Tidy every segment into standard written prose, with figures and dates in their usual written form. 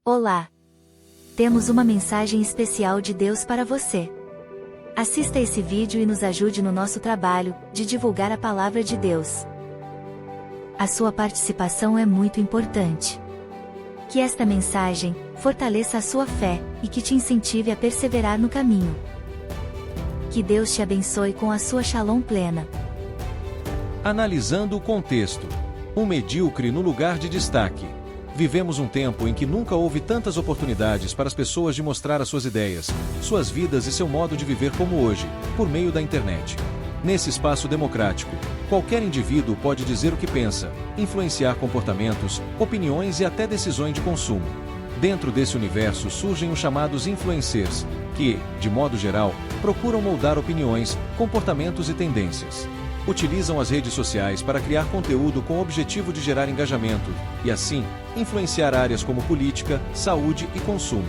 Olá! Temos uma mensagem especial de Deus para você. Assista esse vídeo e nos ajude no nosso trabalho de divulgar a palavra de Deus. A sua participação é muito importante. Que esta mensagem fortaleça a sua fé e que te incentive a perseverar no caminho. Que Deus te abençoe com a sua Shalom plena. Analisando o contexto. Um medíocre no lugar de destaque. Vivemos um tempo em que nunca houve tantas oportunidades para as pessoas de mostrar as suas ideias, suas vidas e seu modo de viver como hoje, por meio da internet. Nesse espaço democrático, qualquer indivíduo pode dizer o que pensa, influenciar comportamentos, opiniões e até decisões de consumo. Dentro desse universo surgem os chamados influencers, que, de modo geral, procuram moldar opiniões, comportamentos e tendências. Utilizam as redes sociais para criar conteúdo com o objetivo de gerar engajamento e, assim, influenciar áreas como política, saúde e consumo.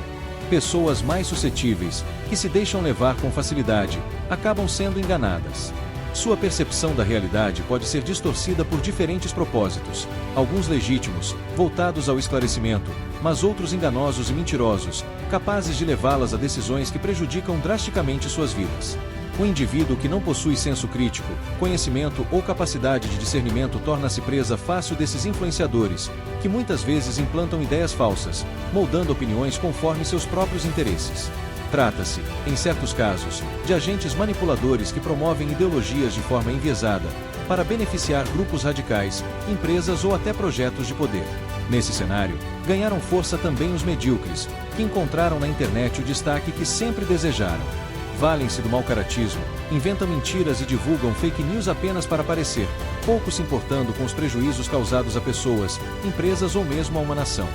Pessoas mais suscetíveis, que se deixam levar com facilidade, acabam sendo enganadas. Sua percepção da realidade pode ser distorcida por diferentes propósitos, alguns legítimos, voltados ao esclarecimento, mas outros enganosos e mentirosos, capazes de levá-las a decisões que prejudicam drasticamente suas vidas. O indivíduo que não possui senso crítico, conhecimento ou capacidade de discernimento torna-se presa fácil desses influenciadores, que muitas vezes implantam ideias falsas, moldando opiniões conforme seus próprios interesses. Trata-se, em certos casos, de agentes manipuladores que promovem ideologias de forma enviesada, para beneficiar grupos radicais, empresas ou até projetos de poder. Nesse cenário, ganharam força também os medíocres, que encontraram na internet o destaque que sempre desejaram. Valem-se do mau caratismo, inventam mentiras e divulgam fake news apenas para aparecer, pouco se importando com os prejuízos causados a pessoas, empresas ou mesmo a uma nação.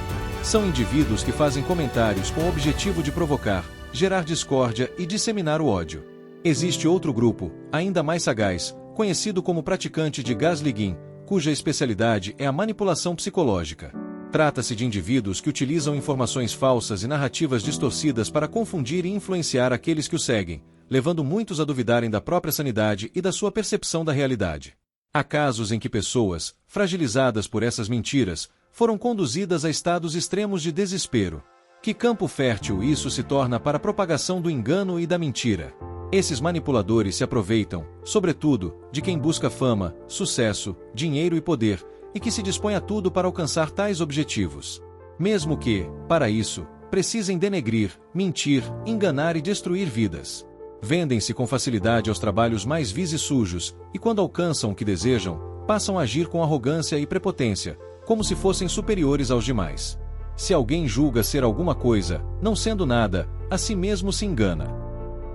São indivíduos que fazem comentários com o objetivo de provocar, gerar discórdia e disseminar o ódio. Existe outro grupo, ainda mais sagaz, conhecido como praticante de gaslighting, cuja especialidade é a manipulação psicológica. Trata-se de indivíduos que utilizam informações falsas e narrativas distorcidas para confundir e influenciar aqueles que o seguem, levando muitos a duvidarem da própria sanidade e da sua percepção da realidade. Há casos em que pessoas, fragilizadas por essas mentiras, foram conduzidas a estados extremos de desespero. Que campo fértil isso se torna para a propagação do engano e da mentira. Esses manipuladores se aproveitam, sobretudo, de quem busca fama, sucesso, dinheiro e poder, e que se dispõe a tudo para alcançar tais objetivos. Mesmo que, para isso, precisem denegrir, mentir, enganar e destruir vidas. Vendem-se com facilidade aos trabalhos mais vis e sujos, e quando alcançam o que desejam, passam a agir com arrogância e prepotência, como se fossem superiores aos demais. Se alguém julga ser alguma coisa, não sendo nada, a si mesmo se engana.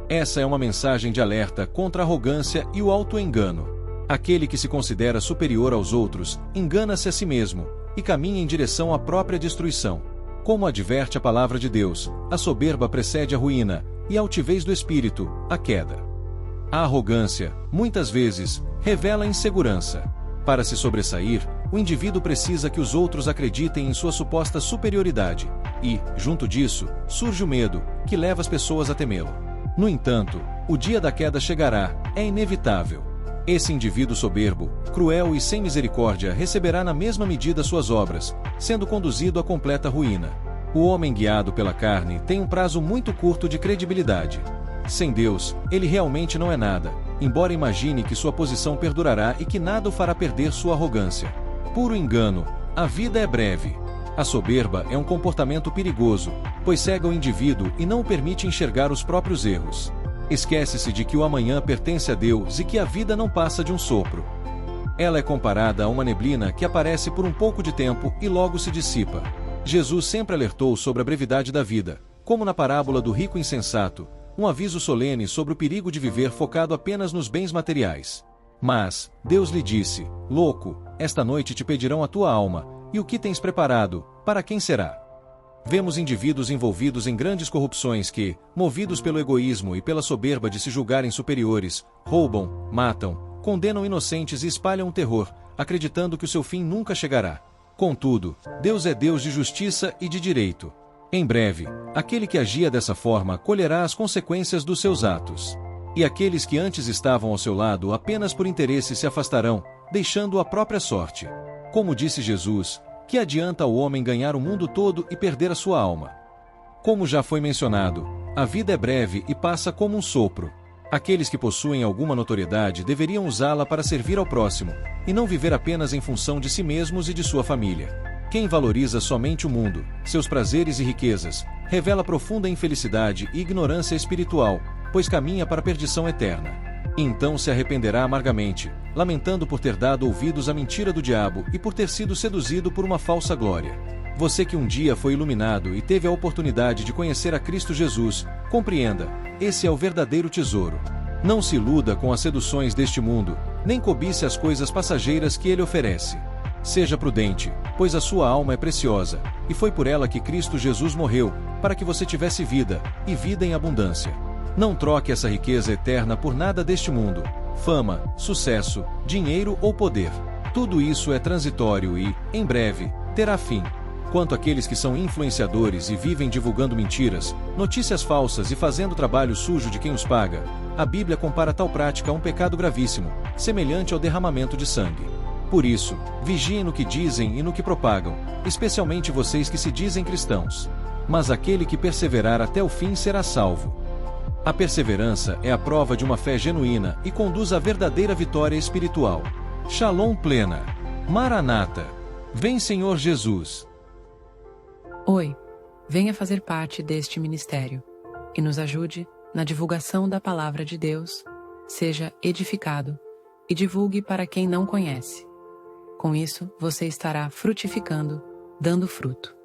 Essa é uma mensagem de alerta contra a arrogância e o auto-engano. Aquele que se considera superior aos outros, engana-se a si mesmo, e caminha em direção à própria destruição. Como adverte a palavra de Deus, a soberba precede a ruína, e a altivez do espírito, a queda. A arrogância, muitas vezes, revela insegurança. Para se sobressair, o indivíduo precisa que os outros acreditem em sua suposta superioridade, e, junto disso, surge o medo, que leva as pessoas a temê-lo. No entanto, o dia da queda chegará, é inevitável. Esse indivíduo soberbo, cruel e sem misericórdia receberá na mesma medida suas obras, sendo conduzido à completa ruína. O homem guiado pela carne tem um prazo muito curto de credibilidade. Sem Deus, ele realmente não é nada, embora imagine que sua posição perdurará e que nada o fará perder sua arrogância. Puro engano, a vida é breve. A soberba é um comportamento perigoso, pois cega o indivíduo e não o permite enxergar os próprios erros. Esquece-se de que o amanhã pertence a Deus e que a vida não passa de um sopro. Ela é comparada a uma neblina que aparece por um pouco de tempo e logo se dissipa. Jesus sempre alertou sobre a brevidade da vida, como na parábola do rico insensato, um aviso solene sobre o perigo de viver focado apenas nos bens materiais. Mas, Deus lhe disse: louco, esta noite te pedirão a tua alma, e o que tens preparado, para quem será? Vemos indivíduos envolvidos em grandes corrupções que, movidos pelo egoísmo e pela soberba de se julgarem superiores, roubam, matam, condenam inocentes e espalham o terror, acreditando que o seu fim nunca chegará. Contudo, Deus é Deus de justiça e de direito. Em breve, aquele que agia dessa forma colherá as consequências dos seus atos. E aqueles que antes estavam ao seu lado apenas por interesse se afastarão, deixando a própria sorte. Como disse Jesus, Que adianta ao homem ganhar o mundo todo e perder a sua alma? Como já foi mencionado, a vida é breve e passa como um sopro. Aqueles que possuem alguma notoriedade deveriam usá-la para servir ao próximo, e não viver apenas em função de si mesmos e de sua família. Quem valoriza somente o mundo, seus prazeres e riquezas, revela profunda infelicidade e ignorância espiritual, pois caminha para a perdição eterna. Então se arrependerá amargamente, lamentando por ter dado ouvidos à mentira do diabo e por ter sido seduzido por uma falsa glória. Você que um dia foi iluminado e teve a oportunidade de conhecer a Cristo Jesus, compreenda, esse é o verdadeiro tesouro. Não se iluda com as seduções deste mundo, nem cobice as coisas passageiras que ele oferece. Seja prudente, pois a sua alma é preciosa, e foi por ela que Cristo Jesus morreu, para que você tivesse vida, e vida em abundância. Não troque essa riqueza eterna por nada deste mundo, fama, sucesso, dinheiro ou poder. Tudo isso é transitório e, em breve, terá fim. Quanto àqueles que são influenciadores e vivem divulgando mentiras, notícias falsas e fazendo trabalho sujo de quem os paga, a Bíblia compara tal prática a um pecado gravíssimo, semelhante ao derramamento de sangue. Por isso, vigiem no que dizem e no que propagam, especialmente vocês que se dizem cristãos. Mas aquele que perseverar até o fim será salvo. A perseverança é a prova de uma fé genuína e conduz à verdadeira vitória espiritual. Shalom plena. Maranata. Vem Senhor Jesus. Oi, venha fazer parte deste ministério e nos ajude na divulgação da palavra de Deus, seja edificado e divulgue para quem não conhece. Com isso, você estará frutificando, dando fruto.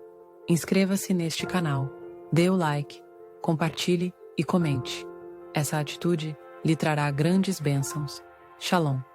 Inscreva-se neste canal, dê o like, compartilhe e comente. Essa atitude lhe trará grandes bênçãos. Shalom.